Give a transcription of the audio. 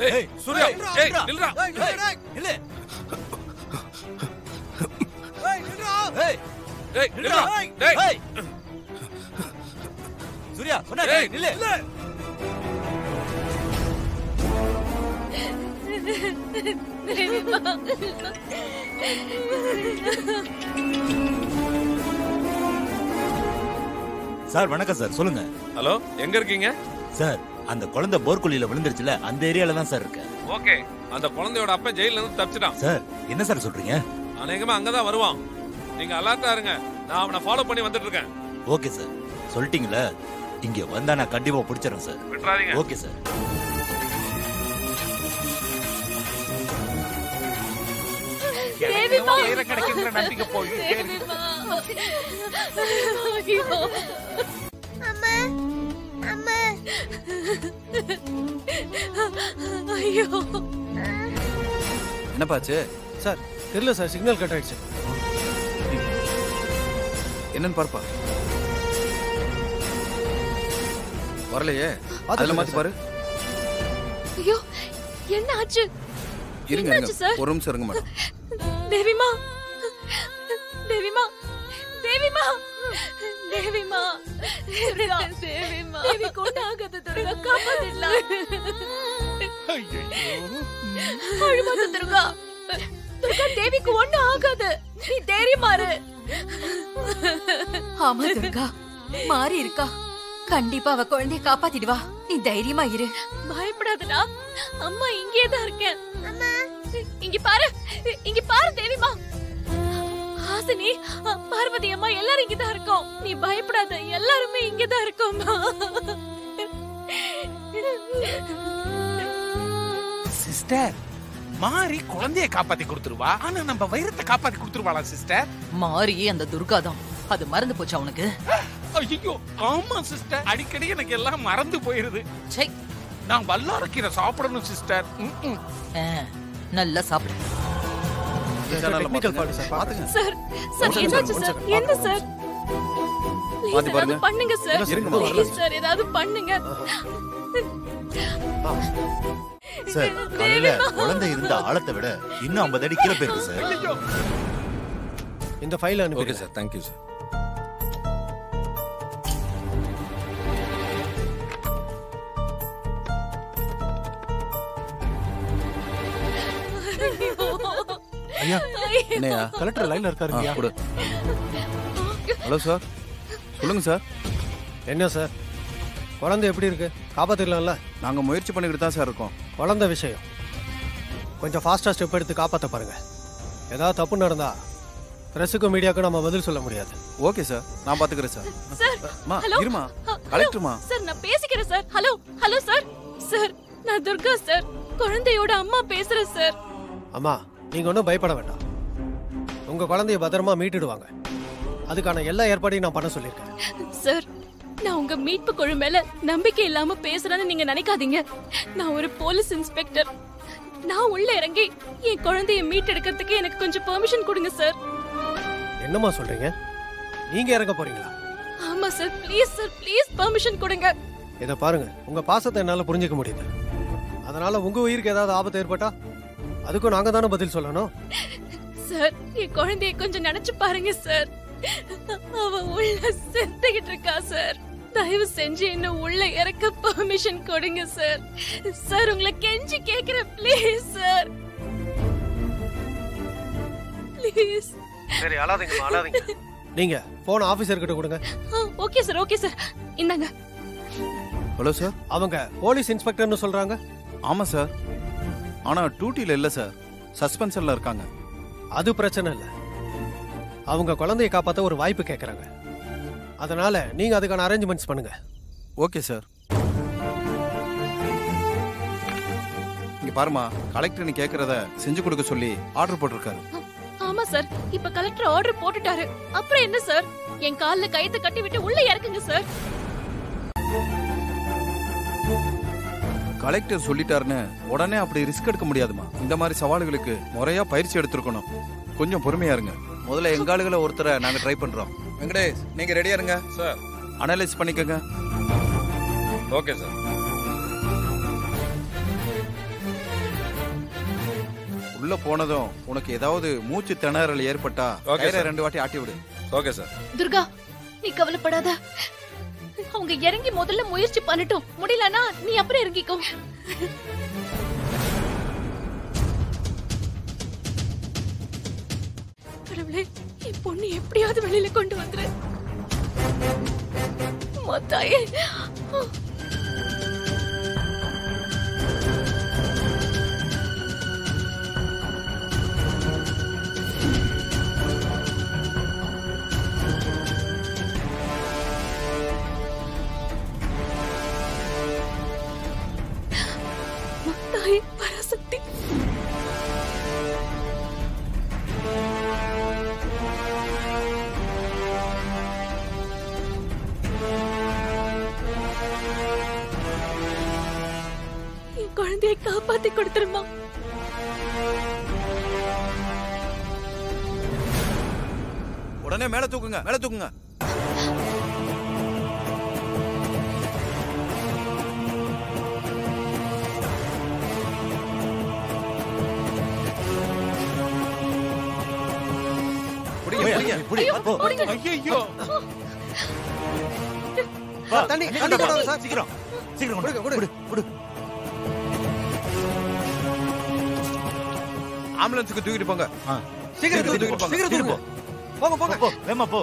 ஏய் சூர்யா, ஏய் நில்றா. நில்லு. நில்றா. ஏய் நில்றா. டேய். சூர்யா, சொன்னா நில்லு. சார் வணக்கம் சார், சொல்லுங்க. ஹலோ, எங்க இருக்கீங்க? சார், அந்த குழந்தை போர்க்குழியில விழுந்துருச்சுல, அந்த ஏரியால தான் சார் இருக்கேன். ஓகே, அந்த குழந்தையோட அப்பா ஜெயில இருந்து தப்பிச்சிட்டான். சார், என்ன சார் சொல்றீங்க? அநேகமா அங்கதான் வருவான். நீங்க அலர்ட்டா இருங்க, நான் அவனை ஃபாலோ பண்ணி வந்துட்டு இருக்கேன். ஓகே சார், சொல்லிட்டீங்களா? இங்க வந்தா நான் கண்டிப்பா பிடிச்சிடறேன் சார். விட்டுறாதீங்க. Okay sir. தேவிமா உயிரை கிடைக்குங்கிற நம்பிக்கை போய் தேவிமா. ஐயோ. அம்மா அம்மா. ஐயோ. என்னப்பாச்சு சார்? தெரியல சார், சிக்னல் கட் ஆயிடுச்சு. என்னன்னு பார்ப்பா. வரலையே, அதுல மாத்தி பாரு. ஐயோ, என்ன ஆச்சு? இருங்க என்னாச்சு சார்? ஒரு நிமிஷம் இருங்க மேடம். தேவிமா, தேவிமா, தேவிமா, தேவிமா, துர்கா, தேவிமா, தேவி கொண்டு ஆகாத துர்கா, காப்பாத்திடலாம். அழுவாத துர்கா, துர்கா, தேவிக்கு ஒண்ணு ஆகாது, நீ தைரியமா இரு. ஆமா துர்கா, மாறி இருக்கா, கண்டிப்பா அவ குழந்தைய காப்பாத்திடுவா, நீ தைரியமா இரு. பயப்படாதடா, அம்மா இங்கே தான் இருக்கேன். இங்க பாரு, இங்க பாரு தேவிமா. ஹாசினி, பார்வதி அம்மா எல்லாரும் இங்க தான் இருக்கோம். நீ பயப்படாத, எல்லாருமே இங்க தான் இருக்கோம்மா. சிஸ்டர், மாறி குழந்தைய காப்பாத்தி கொடுத்துருவா, ஆனா நம்ம வைரத்தை காப்பாத்தி கொடுத்துருவாளா சிஸ்டர்? மாறி அந்த துர்கா தான், அது மறந்து போச்சு அவனுக்கு. ஐயோ ஆமா சிஸ்டர், அடிக்கடி எனக்கு எல்லாம் மறந்து போயிருது. சை, நான் வல்லாரக்கீரை சாப்பிடணும் சிஸ்டர். நல்லா சாப்பிடு. டெக்னிக்கல் ஃபால்ட் சார், பாத்துங்க. சார், சார் என்னாச்சு சார்? என்ன சார்? பாத்து ப்ளீஸ் பாருங்க. ஏதாவது பண்ணுங்க சார். ப்ளீஸ் சார், ஏதாவது பண்ணுங்க. சார், காலையில குழந்தை இருந்த ஆழத்தை விட இன்னும் 50 அடி கீழே போயிருக்கு சார். இந்த ஃபைல் ஓகே அனுப்புங்க சார், தேங்க்யூ சார். ஐயா, என்னையா கலெக்டர் லைன்ல இருக்காருங்கய்யா. கொடு. ஹலோ சார், சொல்லுங்க சார். என்ன சார், குழந்தை எப்படி இருக்கு? காப்பாத்திடலாம்ல? நாங்க முயற்சி பண்ணிக்கிட்டு தான் சார் இருக்கோம். குழந்தை விஷயம் கொஞ்சம் ஃபாஸ்டா ஸ்டெப் எடுத்து காப்பாற்ற பாருங்க. ஏதாவது தப்பு நடந்தா பிரஸுக்கும் மீடியாவுக்கும் நம்ம பதில் சொல்ல முடியாது. ஓகே சார், நான் பாத்துக்கிறேன் சார். சார், மா ஹலோ. இருமா, ஹலோ. கலெக்டர்மா. சார், நான் பேசிக்கிறேன் sir. Hello, hello sir. Sir, நான் துர்கா சார், குழந்தையோட அம்மா பேசுறேன் சார். அம்மா, நீங்க ஒன்றும் பயப்பட வேண்டாம். உங்க குழந்தைய பத்திரமா மீட்டுடுவாங்க. அதுக்கான எல்லா ஏற்பாடையும் நான் பண்ண சொல்லியிருக்கேன். சார், நான் உங்க மீட்பு குழு மேல நம்பிக்கை இல்லாம பேசுறேன்னு நீங்க நினைக்காதீங்க. நான் ஒரு போலீஸ் இன்ஸ்பெக்டர். நான் உள்ள இறங்கி என் குழந்தைய மீட்டெடுக்கிறதுக்கு எனக்கு கொஞ்சம் பெர்மிஷன் கொடுங்க சார். என்னம்மா சொல்றீங்க? நீங்க இறங்க போறீங்களா? ஆமா sir, please sir, please permission கொடுங்க. இத பாருங்க, உங்க பாசத்தை என்னால புரிஞ்சுக்க முடியுது. அதனால உங்க உயிருக்கு ஏதாவது ஆபத்து ஏற்பட்டா அதுக்கும் நாங்க தானே பதில் சொல்லணும். சார், என் குழந்தைய கொஞ்சம் நினைச்சு பாருங்க சார். அவ உள்ள செத்துக்கிட்டு இருக்கா சார். தயவு செஞ்சு என்ன உள்ள இறக்க பெர்மிஷன் கொடுங்க சார். சார், உங்களை கெஞ்சி கேக்குறேன், ப்ளீஸ் சார், ப்ளீஸ். சரி, அழாதீங்கம்மா, அழாதீங்க. நீங்க போன் ஆபீசர் கிட்ட கொடுங்க. ஓகே சார், ஓகே சார், இந்தாங்க. Hello sir. அவங்க போலீஸ் இன்ஸ்பெக்டர்னு சொல்றாங்க. ஆமா சார், ஆனா டியூட்டில இல்ல சார், சஸ்பென்ஷன்ல இருக்காங்க. அது பிரச்சனை இல்ல, அவங்க குழந்தையை காப்பாத்த ஒரு வாய்ப்பு கேக்குறாங்க. அதனால நீங்க அதுக்கான அரேஞ்ச்மெண்ட்ஸ் பண்ணுங்க. Okay sir. இங்க பாருமா, கலெக்டர் நீ கேக்குறத செஞ்சு கொடுக்க சொல்லி ஆர்டர் போட்டிருக்காரு. ஆமா சார், இப்ப கலெக்டர் ஆர்டர் போட்டுட்டாரு. அப்புறம் என்ன சார்? என் கால்ல கயித்தை கட்டி விட்டு உள்ள இறக்குங்க சார். கலெக்டர் சொல்லிட்டாருன்னு உடனே அப்படி ரிஸ்க் எடுக்க முடியாதுமா. இந்த மாதிரி சவால்களுக்கு முறையா பயிற்சி எடுத்திருக்கணும். கொஞ்சம் பொறுமையா இருங்க. முதல்ல எங்க ஆளுகளை ஒருத்தரை நாங்க ட்ரை பண்றோம். வெங்கடேஷ், நீங்க ரெடியா இருங்க சார். அனலைஸ் பண்ணிக்கோங்க. Okay sir. உள்ள போனதும் உனக்கு ஏதாவது மூச்சு திணறல் ஏற்பட்டா Okay, கயிறை sir. 2 வாட்டி ஆட்டி விடு. Okay sir. துர்கா நீ கவலைப்படாத. அவங்க இறங்கி முதல்ல முயற்சி பண்ணட்டும். முடியலனா நீ அப்புறம் இறங்கிக்கோ. கடவுளே, என் பொண்ணு எப்படியாவது வெளியில கொண்டு வந்துரு. மத்தாயே. மத்தாயே பராசக்தி. என் குழந்தையை காப்பாத்தி கொடுத்துருமா. உடனே மேல தூக்குங்க, மேல தூக்குங்க. ஐயோ தண்ணி தண்ணி கொண்டு வாங்க சார். சீக்கிரம் சீக்கிரம் கொடு கொடு கொடு. ஆம்புலன்ஸுக்கு தூக்கிட்டு போங்க. ஆ, சீக்கிரம் தூக்கிட்டு போங்க. சீக்கிரம் தூக்கு. போங்க போங்க. போ வேமா போ.